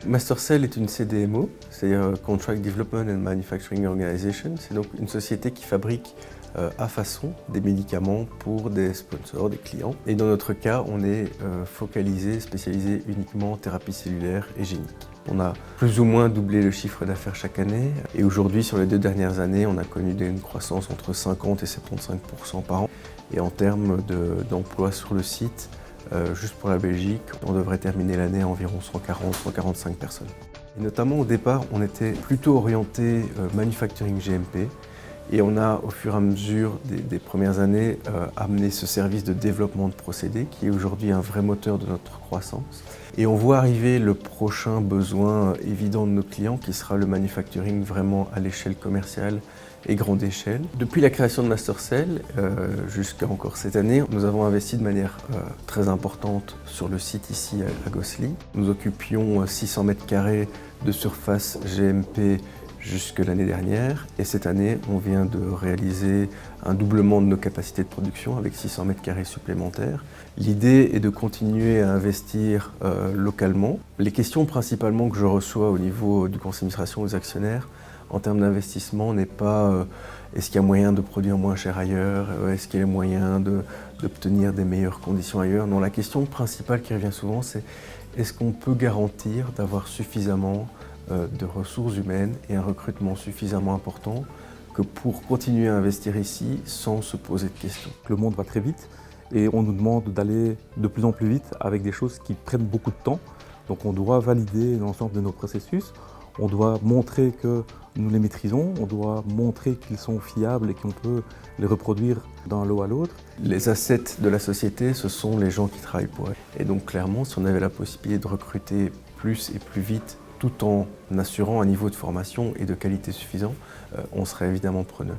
MasterCell est une CDMO, c'est Contract Development and Manufacturing Organization. C'est donc une société qui fabrique à façon des médicaments pour des sponsors, des clients. Et dans notre cas, on est focalisé, spécialisé uniquement en thérapie cellulaire et génique. On a plus ou moins doublé le chiffre d'affaires chaque année. Et aujourd'hui, sur les 2 dernières années, on a connu une croissance entre 50 et 75% par an. Et en termes d'emploi sur le site, juste pour la Belgique, on devrait terminer l'année à environ 140-145 personnes. Et notamment au départ, on était plutôt orienté manufacturing GMP et on a au fur et à mesure des premières années amené ce service de développement de procédés qui est aujourd'hui un vrai moteur de notre croissance. Et on voit arriver le prochain besoin évident de nos clients qui sera le manufacturing vraiment à l'échelle commerciale et grande échelle. Depuis la création de MasterCell jusqu'à encore cette année, nous avons investi de manière très importante sur le site ici à Gosselies. Nous occupions 600 mètres carrés de surface GMP jusque l'année dernière et cette année on vient de réaliser un doublement de nos capacités de production avec 600 mètres carrés supplémentaires. L'idée est de continuer à investir localement. Les questions principalement que je reçois au niveau du conseil d'administration aux actionnaires en termes d'investissement n'est pas est-ce qu'il y a moyen de produire moins cher ailleurs, est-ce qu'il y a moyen d'obtenir des meilleures conditions ailleurs. Non, la question principale qui revient souvent c'est est-ce qu'on peut garantir d'avoir suffisamment de ressources humaines et un recrutement suffisamment important que pour continuer à investir ici sans se poser de questions. Le monde va très vite et on nous demande d'aller de plus en plus vite avec des choses qui prennent beaucoup de temps. Donc on doit valider l'ensemble de nos processus, on doit montrer que nous les maîtrisons, on doit montrer qu'ils sont fiables et qu'on peut les reproduire d'un lot à l'autre. Les assets de la société, ce sont les gens qui travaillent pour elle. Et donc clairement, si on avait la possibilité de recruter plus et plus vite tout en assurant un niveau de formation et de qualité suffisant, on serait évidemment preneur.